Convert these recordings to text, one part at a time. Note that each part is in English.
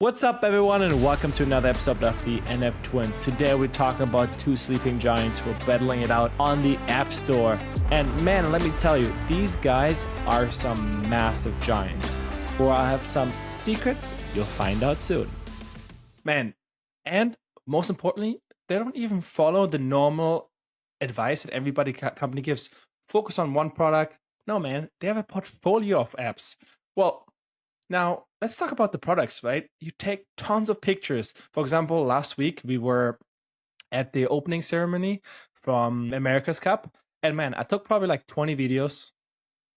What's up, everyone, and welcome to another episode of the NF Twins. Today we're talking about two sleeping giants who are battling it out on the App Store. And man, let me tell you, these guys are some massive giants. Or I have some secrets you'll find out soon. Man, and most importantly, they don't even follow the normal advice that everybody company gives. Focus on one product. No, man, they have a portfolio of apps. Well, now, let's talk about the products, right? You take tons of pictures. For example, last week we were at the opening ceremony from America's Cup. And man, I took probably like 20 videos,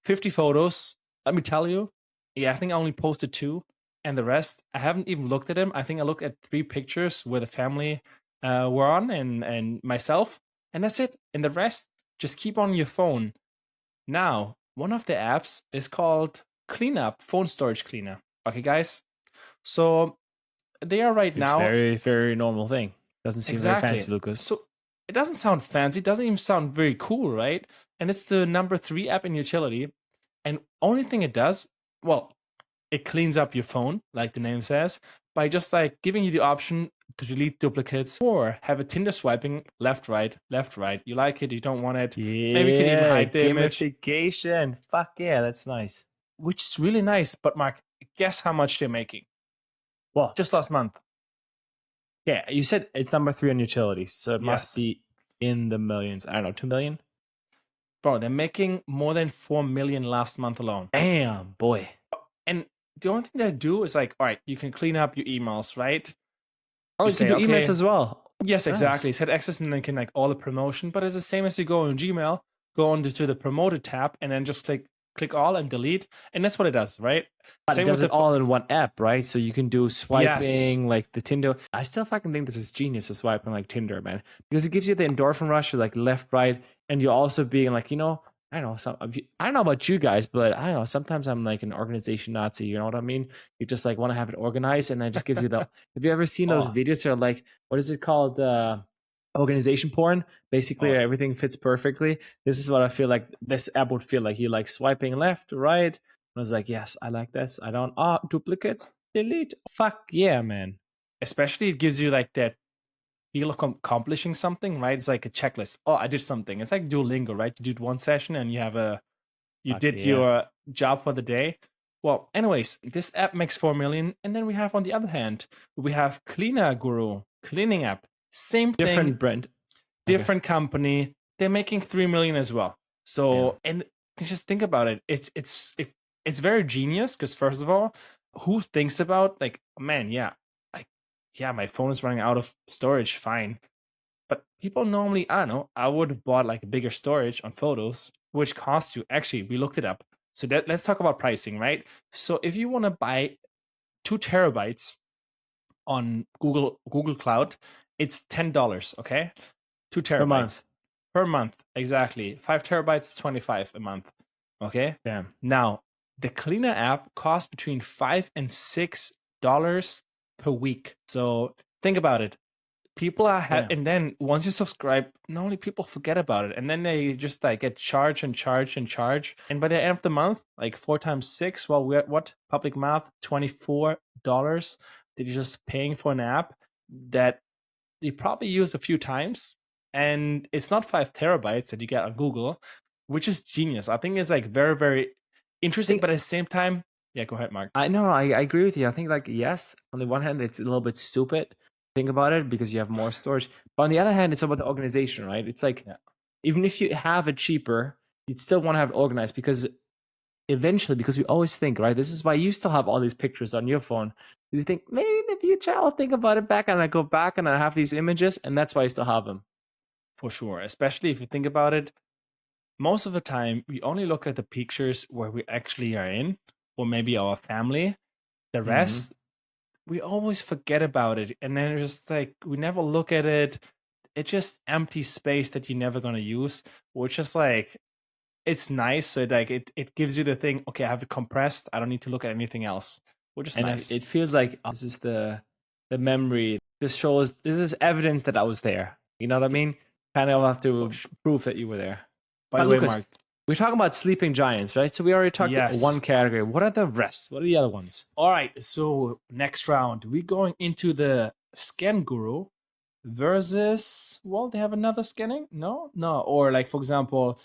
50 photos. Let me tell you, I think I only posted 2. And the rest, I haven't even looked at them. I think I looked at 3 pictures where the family were on and myself. And that's it. And the rest, just keep on your phone. Now, one of the apps is called Cleanup, phone storage cleaner. Okay, guys. So they are right now. Very, very normal thing. Doesn't seem very fancy, Lucas. So it doesn't sound fancy. It doesn't even sound very cool, right? And it's the number 3 app in utility. And only thing it does, well, it cleans up your phone, like the name says, by just like giving you the option to delete duplicates or have a Tinder swiping left, right, left, right. You like it, you don't want it. Yeah, maybe you can even hide the image. Gamification. Fuck yeah, that's nice. Which is really nice. But Mark, guess how much they're making? Well, just last month. Yeah, you said it's number 3 on utilities, so it must be in the millions. I don't know, 2 million? Bro, they're making more than 4 million last month alone. Damn, boy. And the only thing they do is like, all right, you can clean up your emails, right? Oh, you can do emails as well. Yes, exactly. Nice. Set access and then you can like all the promotion, but it's the same as you go on Gmail, go on to the promoted tab and then just click all and delete, and that's what it does, right? But it does it all in one app, right? So you can do swiping, like the Tinder. I still fucking think this is genius, the swiping like Tinder, man, because it gives you the endorphin rush, like left, right, and you're also being like, I don't know, I don't know about you guys, but I don't know, sometimes I'm like an organization Nazi, you know what I mean? You just like want to have it organized, and then it just gives you the. Have you ever seen those videos that are like, what is it called? Organization porn. Basically, everything fits perfectly. This is what I feel like this app would feel like. You like swiping left, right. I was like, yes, I like this. I don't. Duplicates, delete. Fuck yeah, man. Especially it gives you like that feel of accomplishing something, right? It's like a checklist. Oh, I did something. It's like Duolingo, right? You did one session and you did your job for the day. Well, anyways, this app makes 4 million. And then we have on the other hand, we have Cleaner Guru, cleaning app. Same thing. Different brand. Different company. They're making 3 million as well. So, and just think about it. It's very genius because first of all, who thinks about like, man, my phone is running out of storage, fine. But people normally, I don't know, I would have bought like a bigger storage on photos, which costs you, actually, we looked it up. So let's talk about pricing, right? So if you want to buy 2 terabytes on Google Cloud, it's $10, okay? 2 terabytes. Per month, exactly. 5 terabytes, 25 a month, okay? Damn. Now, the Cleaner app costs between $5 and $6 per week. So think about it. People are and then once you subscribe, normally people forget about it, and then they just like get charged and charged and charged. And by the end of the month, like 4 times 6, well, we're at what? Public math, $24 that you're just paying for an app that you probably use a few times, and it's not 5 terabytes that you get on Google, which is genius. I think it's like very, very interesting, but at the same time, go ahead, Mark. I agree with you. I think like, yes, on the one hand, it's a little bit stupid. Think about it because you have more storage. But on the other hand, it's about the organization, right? It's like, even if you have it cheaper, you'd still want to have it organized because eventually, because we always think, right? This is why you still have all these pictures on your phone. You think, maybe in the future I'll think about it back, and I go back and I have these images, and that's why I still have them. For sure. Especially if you think about it, most of the time, we only look at the pictures where we actually are in, or maybe our family. The rest, we always forget about it. And then it's just like, we never look at it. It's just empty space that you're never going to use, which is like, it's nice. So like it gives you the thing, okay, I have it compressed. I don't need to look at anything else, which is nice. It feels like this is the memory. This is evidence that I was there. You know what I mean? Kind of have to prove that you were there. By the way, Mark, we're talking about sleeping giants, right? So we already talked one category. What are the rest? What are the other ones? All right. So next round, we're going into the scan guru versus, well, they have another scanning? No. Or like, for example,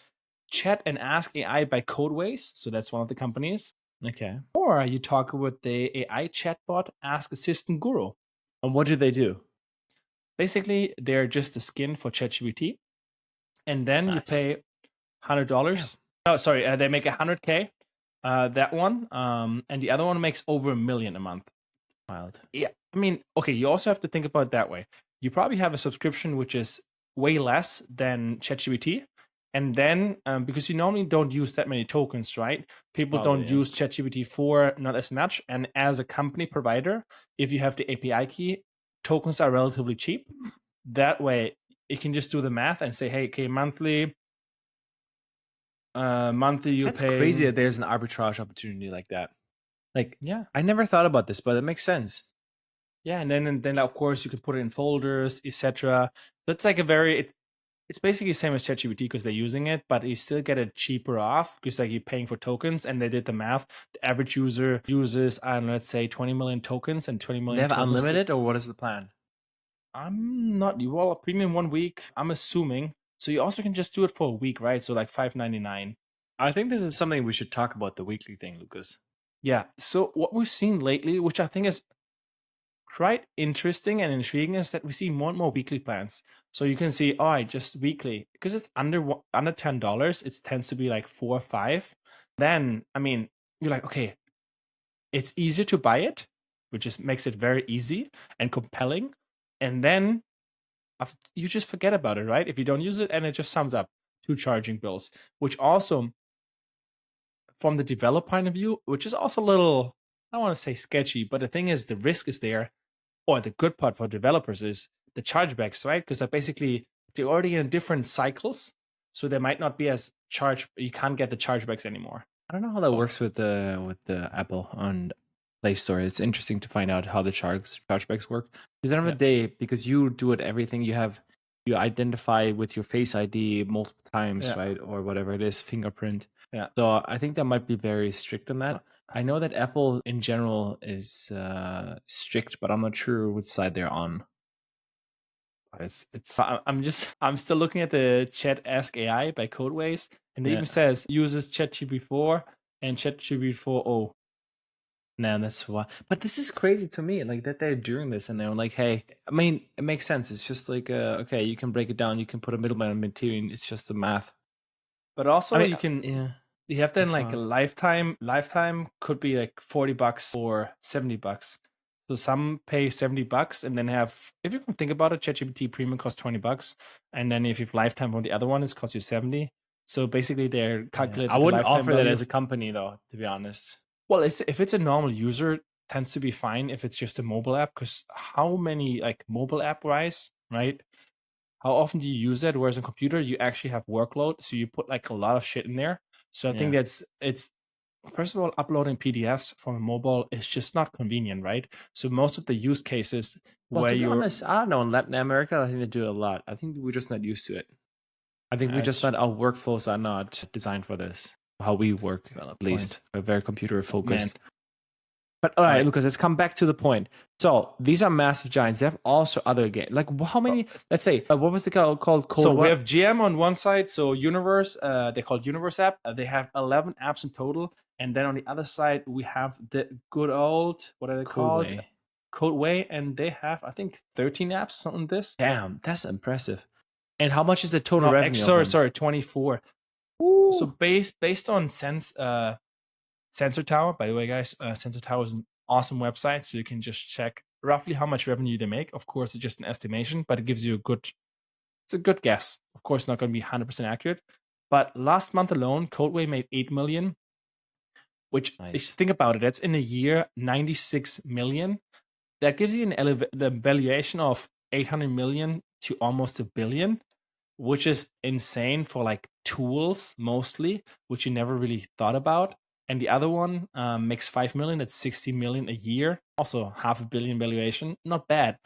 Chat and Ask AI by Codeways. So that's one of the companies. Okay. Or you talk with the AI chatbot Ask Assistant Guru. And what do they do? Basically, they're just a skin for ChatGPT. And then you pay $100. Yeah. Oh, sorry. They make 100K. That one. And the other one makes over $1 million a month. Wild. Yeah. I mean, okay, you also have to think about it that way. You probably have a subscription which is way less than ChatGPT. And then, because you normally don't use that many tokens, right? People don't use ChatGPT 4 not as much. And as a company provider, if you have the API key, tokens are relatively cheap. That way, you can just do the math and say, hey, okay, monthly you That's pay. crazy that there's an arbitrage opportunity like that. Like, Yeah, I never thought about this, but it makes sense. yeah, and then of course you can put it in folders, etc. So it's like a very it's basically the same as ChatGPT because they're using it, but you still get it cheaper off because like you're paying for tokens, and they did the math. The average user uses, I don't know, let's say 20 million tokens, and 20 million. They have tokens unlimited, or what is the plan? I'm not well. Premium 1 week. I'm assuming. So you also can just do it for a week, right? So like $5.99. I think this is something we should talk about, the weekly thing, Lucas. Yeah. So what we've seen lately, which I think is quite interesting and intriguing, is that we see more and more weekly plans. So you can see, all right, just weekly, because it's under $10. It tends to be like 4 or 5. Then, I mean, you're like, okay, it's easier to buy it, which just makes it very easy and compelling. And then you just forget about it, right? If you don't use it, and it just sums up to charging bills, which also, from the developer point of view, which is also a little, I don't want to say sketchy, but the thing is, the risk is there, or the good part for developers is the chargebacks, right? Because they're already in different cycles, so they might not be as charged. You can't get the chargebacks anymore. I don't know how that works with the Apple on Play Store. It's interesting to find out how the chargebacks work. Because at the end of the day, because you do it everything, you identify with your Face ID multiple times, right? Or whatever it is, fingerprint. Yeah. So I think that might be very strict on that. I know that Apple in general is strict, but I'm not sure which side they're on. I'm still looking at the Chat Ask AI by Codeways, and it even says uses ChatGPT 4 and ChatGPT 4.0. Man, that's why. But this is crazy to me, like that they're doing this, and they're like, "Hey, I mean, it makes sense. It's just like, okay, you can break it down. You can put a middleman in between. It's just the math." But also, I mean, you can, yeah, you have then it's like hard. a lifetime could be like $40 or $70. So some pay $70 and then have, if you can think about it, ChatGPT Premium costs $20, and then if you have lifetime on the other one, it costs you 70. So basically, they're calculating. I wouldn't the lifetime offer that value as a company, though, to be honest. Well, if it's a normal user, it tends to be fine. If it's just a mobile app, because how many like mobile app wise, right? How often do you use it? Whereas on computer, you actually have workload, so you put like a lot of shit in there. So I think it's first of all, uploading PDFs from a mobile is just not convenient, right? So most of the use cases Well, where to be you're honest, I don't know. In Latin America, I think they do it a lot. I think we're just not used to it. I think we just not our workflows are not designed for this. How we work, at least, we're very computer focused. But all right, Lucas, let's come back to the point. So these are massive giants. They have also other games. Like how many? Let's say, what was the called? So we have GM on one side. So Universe, they call Universe app. They have 11 apps in total. And then on the other side, we have the good old, what are they called? Codeway. And they have, I think, 13 apps, something like this. Damn, that's impressive. And how much is the total revenue? Sorry, 24. Ooh. So based on Sensor Tower, by the way, guys, Sensor Tower is an awesome website, so you can just check roughly how much revenue they make. Of course, it's just an estimation, but it gives you it's a good guess. Of course, not going to be 100% accurate. But last month alone, Codeway made 8 million, which, if you think about it, that's in a year 96 million. That gives you the valuation of 800 million to almost $1 billion, which is insane for like tools mostly, which you never really thought about. And the other one makes 5 million. That's 60 million a year. Also $500 million valuation. Not bad.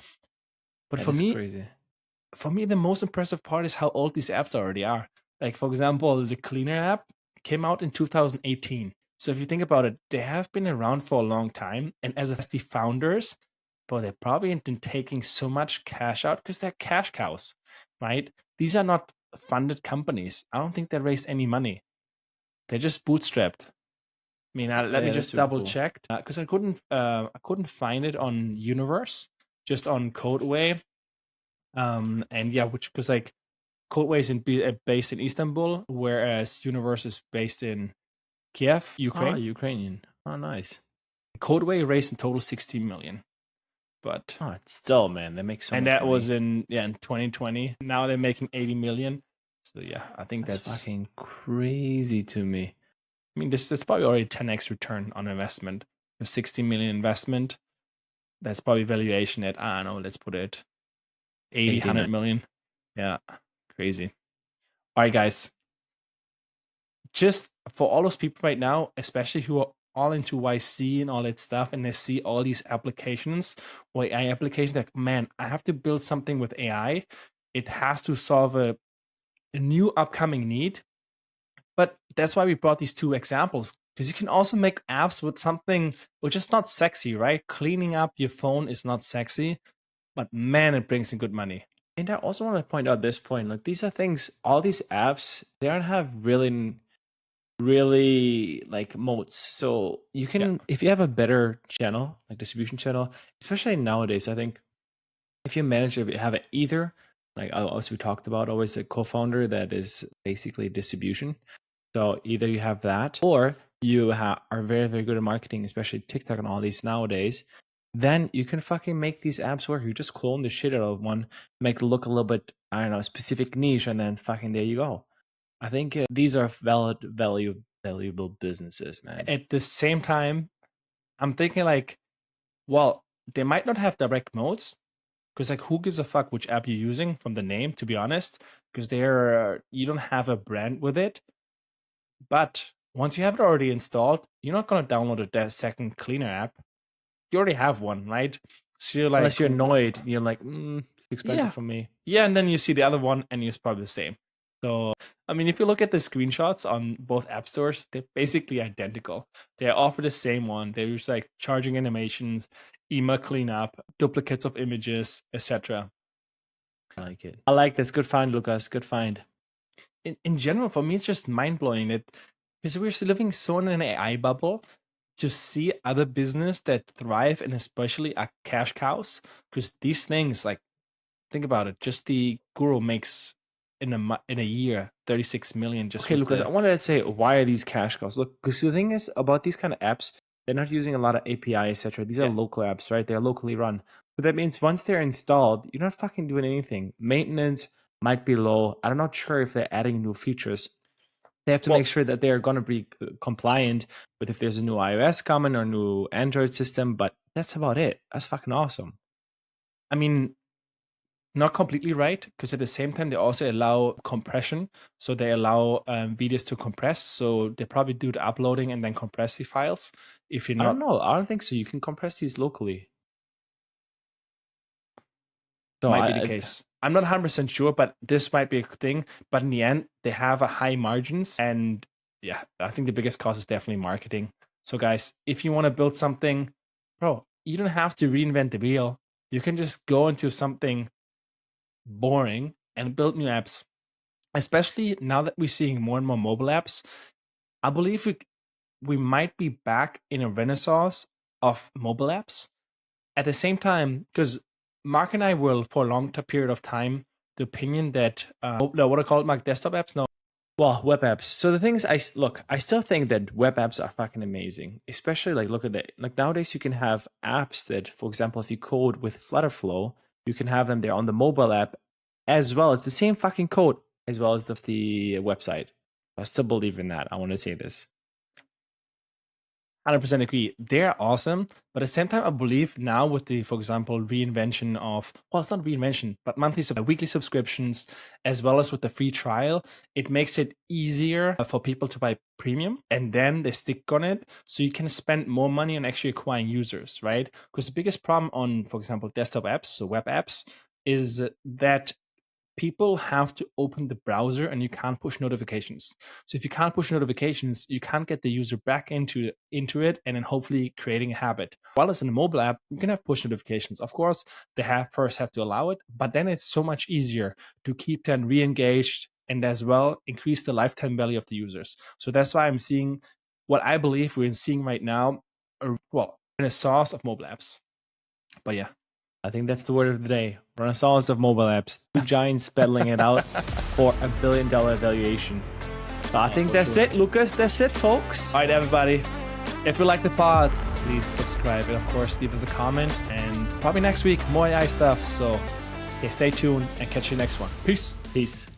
But for me, the most impressive part is how old these apps already are. Like, for example, the Cleaner app. came out in 2018. So if you think about it, they have been around for a long time. And as the founders, but they probably haven't been taking so much cash out because they're cash cows, right? These are not funded companies. I don't think they raised any money. They're just bootstrapped. I mean, let me just double check because I couldn't find it on Universe, just on Codeway. And yeah, which because like Codeway is based in Istanbul, whereas Universe is based in Kiev, Ukraine. Oh, Ukrainian. Oh, nice. Codeway raised in total 16 million. But still, man, they make so much and that money. was in 2020. Now they're making 80 million. So yeah, I think that's fucking crazy to me. I mean, this is probably already 10x return on investment. With 60 million investment, that's probably valuation at, I don't know, let's put it 80, 100 million. Yeah, crazy. All right, guys. Just for all those people right now, especially who are all into YC and all that stuff, and they see all these applications or AI applications, like, man, I have to build something with AI. It has to solve a new upcoming need. But that's why we brought these two examples, because you can also make apps with something which is not sexy, right? Cleaning up your phone is not sexy, but man, it brings in good money. And I also want to point out this point, like these are things, all these apps, they don't have really like moats. So you can, if you have a better channel, like distribution channel, especially nowadays, I think if you manage to have it either, like as we talked about, always a co-founder that is basically distribution. So either you have that, or you are very, very good at marketing, especially TikTok and all these nowadays. Then you can fucking make these apps work. You just clone the shit out of one, make it look a little bit, I don't know, specific niche, and then fucking there you go. I think these are valuable businesses, man. At the same time, I'm thinking like, well, they might not have direct modes, because like who gives a fuck which app you're using from the name, to be honest, because you don't have a brand with it. But once you have it already installed, you're not going to download a second cleaner app. You already have one, right? So you're like, unless you're annoyed, you're like, it's expensive for me. Yeah, and then you see the other one, and it's probably the same. So, I mean, if you look at the screenshots on both app stores, they're basically identical. They offer the same one. They're just like charging animations, email cleanup, duplicates of images, etc. I like it. I like this. Good find, Lucas. Good find. In general, for me, it's just mind blowing that because we're still living so in an AI bubble. To see other business that thrive and especially are cash cows, because these things, like, think about it, just the Guru makes in a year 36 million. Just okay, Lucas, I wanted to say, why are these cash cows? Look, because the thing is about these kind of apps, they're not using a lot of API, etc. These are local apps, right? They're locally run. So that means once they're installed, you're not fucking doing anything. Maintenance might be low. I'm not sure if they're adding new features. They have to make sure that they're going to be compliant with if there's a new iOS coming or new Android system, but that's about it. That's fucking awesome. I mean, not completely right, because at the same time, they also allow compression. So they allow videos to compress. So they probably do the uploading and then compress the files. If you're not, I don't know. I don't think so. You can compress these locally. So might be the case. I'm not 100% sure, but this might be a thing. But in the end, they have a high margins. And yeah, I think the biggest cost is definitely marketing. So guys, if you want to build something, bro, you don't have to reinvent the wheel. You can just go into something boring and build new apps. Especially now that we're seeing more and more mobile apps, I believe we might be back in a renaissance of mobile apps. At the same time, because Mark and I will, for a long period of time, the opinion that what I call it, Mark, desktop apps. No, well, web apps. So the thing is, I still think that web apps are fucking amazing. Especially like, look at it. Like nowadays, you can have apps that, for example, if you code with Flutterflow, you can have them there on the mobile app, as well as the same fucking code, as well as the website. I still believe in that. I want to say this. 100% agree. They're awesome, but at the same time, I believe now with the, for example, reinvention of, well, it's not reinvention, but weekly subscriptions, as well as with the free trial, it makes it easier for people to buy premium, and then they stick on it, so you can spend more money on actually acquiring users, right? Because the biggest problem on, for example, desktop apps, so web apps, is that people have to open the browser and you can't push notifications. So if you can't push notifications, you can't get the user back into it and then hopefully creating a habit. While it's in a mobile app, you can have push notifications. Of course, they first have to allow it, but then it's so much easier to keep them re-engaged and as well increase the lifetime value of the users. So that's why I'm seeing what I believe we're seeing right now, renaissance of mobile apps. But yeah. I think that's the word of the day. Renaissance of mobile apps. Two giants battling it out for $1 billion valuation. So I think that's it, Lucas. That's it, folks. All right, everybody. If you like the pod, please subscribe and, of course, leave us a comment. And probably next week, more AI stuff. So stay tuned and catch you next one. Peace. Peace.